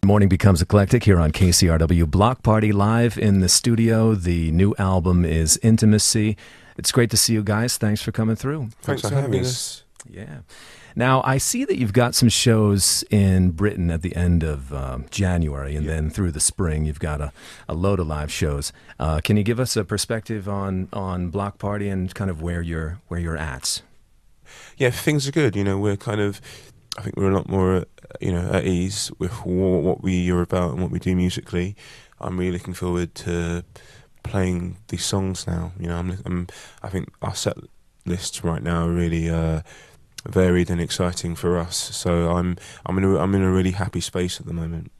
Morning becomes eclectic here on KCRW. Bloc Party live in the studio. The new album is Intimacy. It's great to see you guys. Thanks for coming through. Thanks for having us. Yeah. Now, I see that you've got some shows in Britain at the end of January, and then through the spring you've got a load of live shows. Can you give us a perspective on Bloc Party and kind of where you're at? Yeah, things are good. You know, we're kind of, I think we're a lot more, at ease with what we are about and what we do musically. I'm really looking forward to playing these songs now. You know, I think our set lists right now are really varied and exciting for us. So I'm in a really happy space at the moment.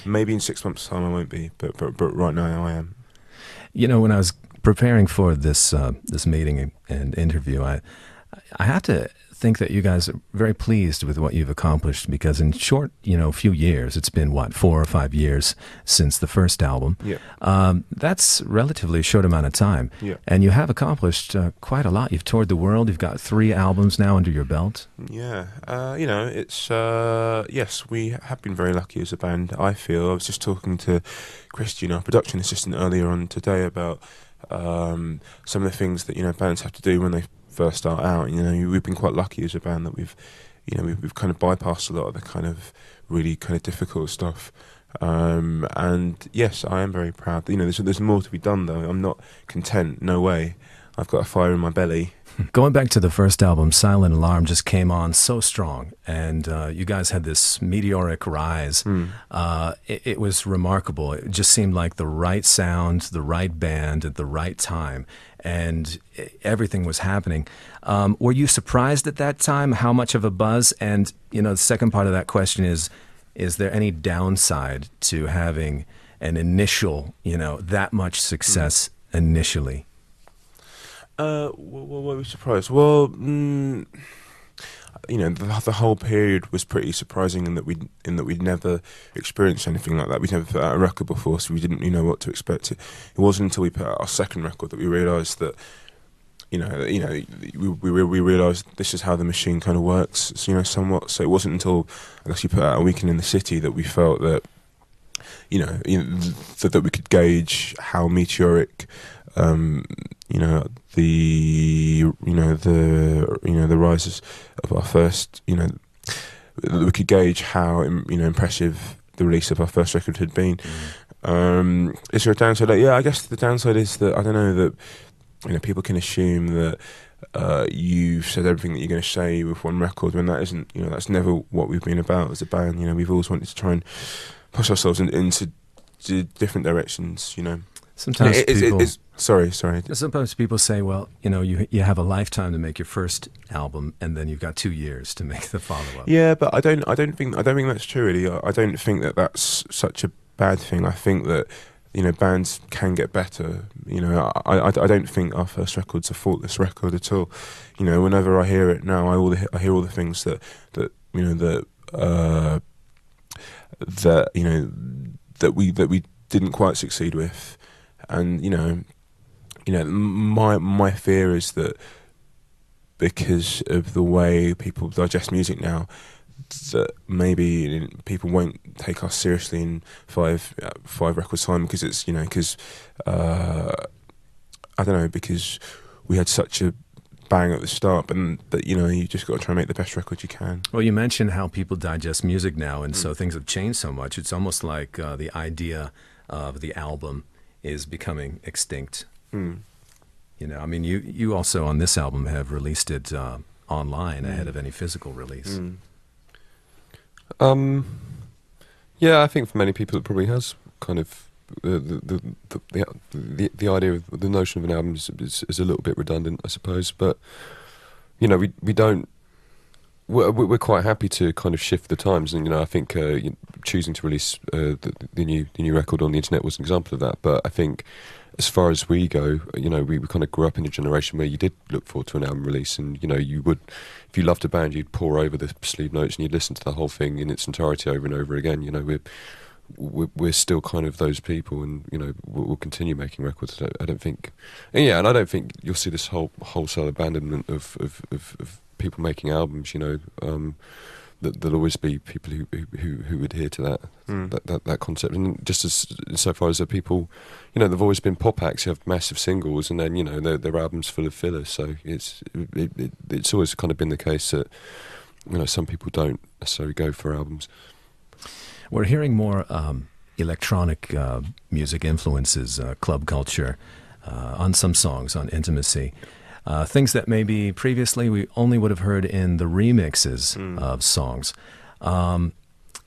Maybe in 6 months' time I won't be, but right now I am. You know, when I was preparing for this meeting and interview, I had to think that you guys are very pleased with what you've accomplished, because in short, few years, it's been, 4 or 5 years since the first album. Yeah. That's relatively a short amount of time. Yeah. And you have accomplished quite a lot. You've toured the world. You've got 3 albums now under your belt. Yeah. It's, yes, we have been very lucky as a band, I feel. I was just talking to Christian, our production assistant, earlier on today about some of the things that, bands have to do when they first start out. We've been quite lucky as a band that we've kind of bypassed a lot of the kind of really kind of difficult stuff. And yes, I am very proud. There's more to be done though. I'm not content. No way. I've got a fire in my belly. Going back to the first album, Silent Alarm just came on so strong, and you guys had this meteoric rise. It was remarkable. It just seemed like the right sound, the right band at the right time, and everything was happening. Were you surprised at that time how much of a buzz? And, the second part of that question is there any downside to having an initial, that much success initially? What were we surprised? Well, the whole period was pretty surprising in that we'd never experienced anything like that. We'd never put out a record before, so we didn't really know what to expect. It wasn't until we put out our second record that we realised that, we realised this is how the machine kind of works. So, somewhat. So it wasn't until I guess we put out A Weekend in the City that we felt that, that we could gauge how meteoric, the rises of our first, that we could gauge how impressive the release of our first record had been. Is there a downside? Yeah, I guess the downside is that I don't know that people can assume that you've said everything that you're going to say with one record, when that isn't. That's never what we've been about as a band. We've always wanted to try and push ourselves into different directions. Sometimes people. Sorry. Sometimes people say, well, you have a lifetime to make your first album, and then you've got 2 years to make the follow-up. Yeah, but I don't think that's true. Really, I don't think that that's such a bad thing. I think that bands can get better. I don't think our first record's a faultless record at all. Whenever I hear it now, I hear all the things that we didn't quite succeed with, and my fear is that because of the way people digest music now, that maybe people won't take us seriously in five records time, because it's I don't know, because we had such a bang at the start, but that you just got to try and make the best record you can. Well, you mentioned how people digest music now, and so things have changed so much. It's almost like the idea of the album is becoming extinct. You also on this album have released it online ahead of any physical release. Yeah, I think for many people it probably has kind of the idea of the notion of an album is a little bit redundant, I suppose. But we don't. We're quite happy to kind of shift the times, and I think choosing to release the new record on the internet was an example of that. But I think, as far as we go, we kind of grew up in a generation where you did look forward to an album release, and you would, if you loved a band, you'd pore over the sleeve notes and you'd listen to the whole thing in its entirety over and over again. We're still kind of those people, and we'll continue making records. I don't think, and I don't think you'll see this wholesale abandonment of people making albums. there'll always be people who adhere to that concept, and just as so far as the people, they've always been pop acts who have massive singles, and then their albums full of fillers. So it's always kind of been the case that some people don't necessarily go for albums. We're hearing more electronic music influences, club culture, on some songs, on Intimacy. Things that maybe previously we only would have heard in the remixes of songs.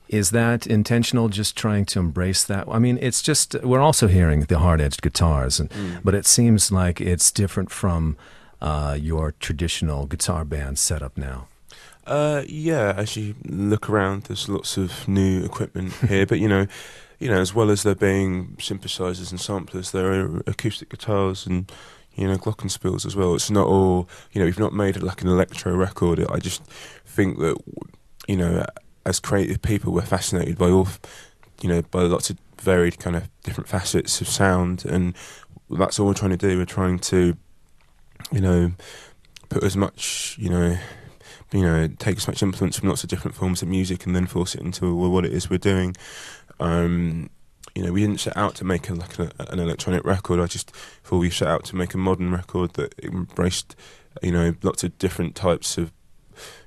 Is that intentional, just trying to embrace that? I mean, it's just, we're also hearing the hard-edged guitars, but it seems like it's different from your traditional guitar band setup now. Yeah, as you look around, there's lots of new equipment here, but as well as there being synthesizers and samplers, there are acoustic guitars and glockenspiels as well. It's not all, we've not made it like an electro record. I just think that, as creative people, we're fascinated by all, by lots of varied kind of different facets of sound, and that's all we're trying to do. We're trying to, put as much, take as much influence from lots of different forms of music and then force it into what it is we're doing. We didn't set out to make an electronic record. I just thought we set out to make a modern record that embraced, lots of different types of,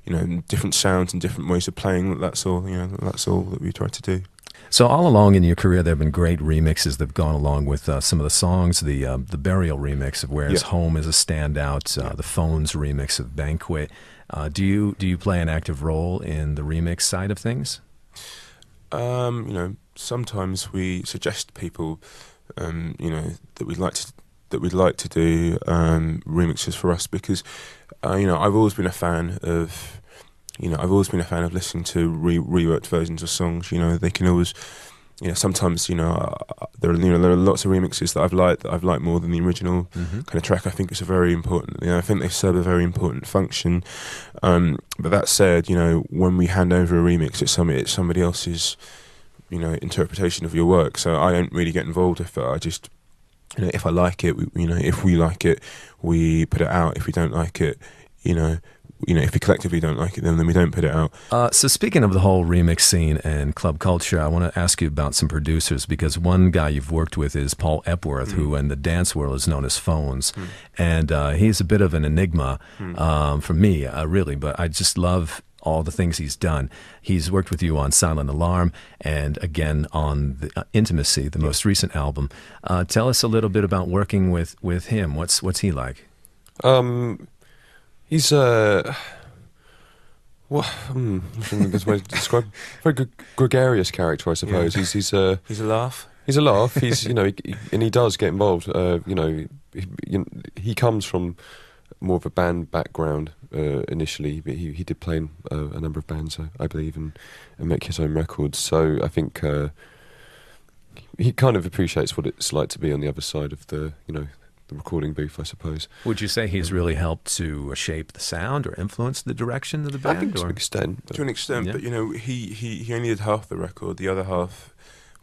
different sounds and different ways of playing. That's all, that's all that we tried to do. So all along in your career, there have been great remixes that have gone along with some of the songs. The Burial remix of Where's Home is a standout. The Phones remix of Banquet. Do you play an active role in the remix side of things? Sometimes we suggest people, that we'd like to do remixes for us, because I've always been a fan of listening to reworked versions of songs. They can always, sometimes there are lots of remixes that I've liked more than the original kind of track. I think it's a very important. I think they serve a very important function. But that said, when we hand over a remix, it's somebody else's interpretation of your work, so I don't really get involved with it. I just, if I like it, if we like it, we put it out. If we don't like it, if we collectively don't like it, then we don't put it out. So speaking of the whole remix scene and club culture, I want to ask you about some producers, because one guy you've worked with is Paul Epworth, who in the dance world is known as Phones, and he's a bit of an enigma for me, really, but I just love all the things he's done. He's worked with you on Silent Alarm and again on the, Intimacy, the most recent album. Tell us a little bit about working with him. What's he like? He's I think the best way to describe him. Very good, gregarious character, I suppose. Yeah. He's a laugh. He's a laugh. He's and he does get involved. He comes from more of a band background initially, but he did play in a number of bands, I believe, and make his own records. So I think he kind of appreciates what it's like to be on the other side of the the recording booth, I suppose. Would you say he's really helped to shape the sound or influence the direction of the band? I think to an extent. To an extent, yeah. But he only did half the record. The other half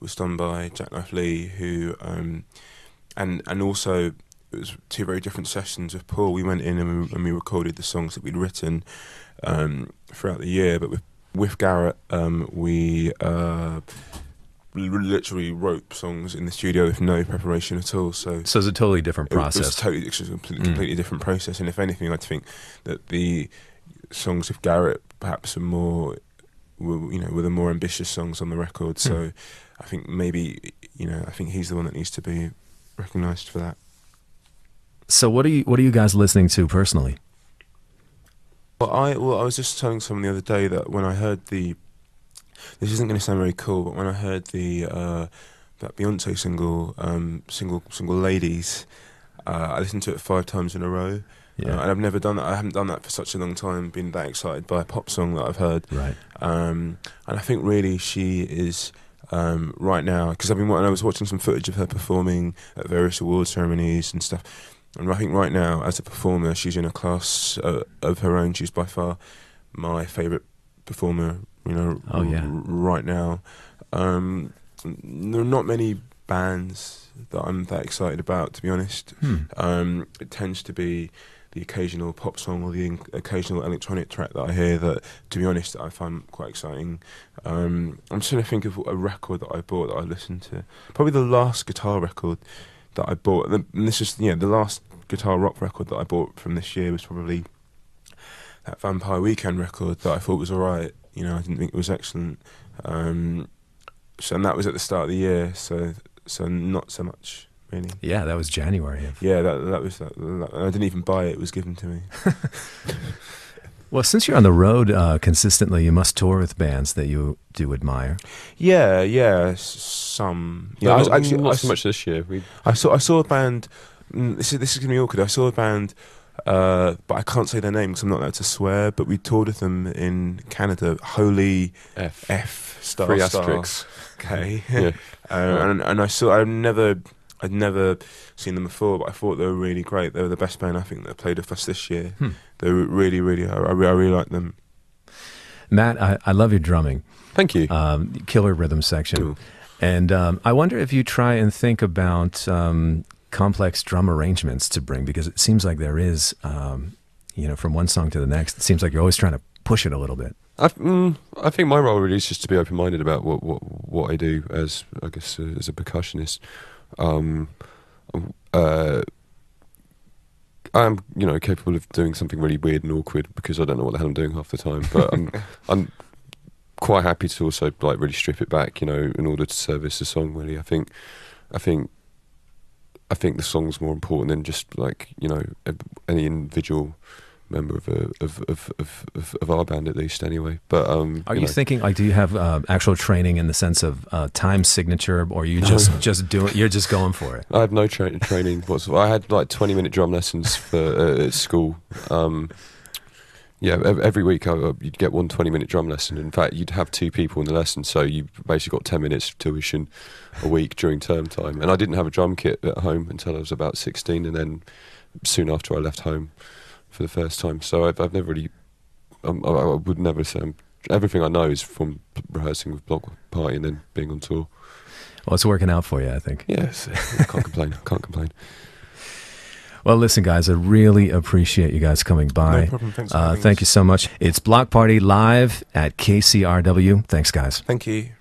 was done by Jackknife Lee, who and also it was two very different sessions with Paul. We went in and we recorded the songs that we'd written throughout the year, but with Garrett we literally wrote songs in the studio with no preparation at all. So it's a totally different process. It's a completely different process. And if anything, I think that the songs of Garrett perhaps are more, were the more ambitious songs on the record. So I think maybe, I think he's the one that needs to be recognised for that. So what are you guys listening to personally? Well, I was just telling someone the other day that when I heard this isn't going to sound very cool, but when I heard that Beyonce single Ladies, I listened to it 5 times in a row. Yeah. And I've never done that. I haven't done that for such a long time, been that excited by a pop song that I've heard. Right. And I think really she is, right now, because I was watching some footage of her performing at various award ceremonies and stuff, and I think right now, as a performer, she's in a class of her own. She's by far my favourite performer, right now. There are not many bands that I'm that excited about, to be honest. It tends to be the occasional pop song or the occasional electronic track that I hear that, to be honest, I find quite exciting. I'm just trying to think of a record that I bought that I listened to. Probably the last guitar record that I bought, and this is the last guitar rock record that I bought from this year was probably that Vampire Weekend record that I thought was alright. I didn't think it was excellent. And that was at the start of the year, so not so much. Really. Yeah, that was January. Yeah, that was that. I didn't even buy it; it was given to me. Well, since you're on the road consistently, you must tour with bands that you do admire. Yeah, some. Yeah, no, not so much this year. I saw a band. This is gonna be awkward. I saw a band, but I can't say their name because I'm not allowed to swear. But we toured with them in Canada. Holy F star 3 star. asterisks. Okay. Yeah. And I'd never seen them before, but I thought they were really great. They were the best band I think that played with us this year. They were really, really. I really like them. Matt, I love your drumming. Thank you. Killer rhythm section. Cool. And I wonder if you try and think about complex drum arrangements to bring, because it seems like there is, from one song to the next, it seems like you're always trying to push it a little bit. I think my role really is just to be open-minded about what I do as, I guess, as a percussionist. I'm capable of doing something really weird and awkward because I don't know what the hell I'm doing half the time. But I'm quite happy to also really strip it back, in order to service the song. Really, I think the song's more important than just any individual member of our band, at least, anyway. But are you thinking, do you have actual training in the sense of time signature, or you just do it? You're just going for it. I have no training whatsoever. I had 20-minute drum lessons at school. Every week you'd get 1 20-minute drum lesson. In fact, you'd have 2 people in the lesson, so you basically got 10 minutes of tuition a week during term time. And I didn't have a drum kit at home until I was about 16, and then soon after I left home for the first time. So I've never really, I would never say, everything I know is from rehearsing with Bloc Party and then being on tour. Well, it's working out for you, I think. Yes, I can't complain. Well, listen, guys, I really appreciate you guys coming by. No problem. Thanks for having thank us. you so much. It's Bloc Party live at KCRW. Thanks, guys. Thank you.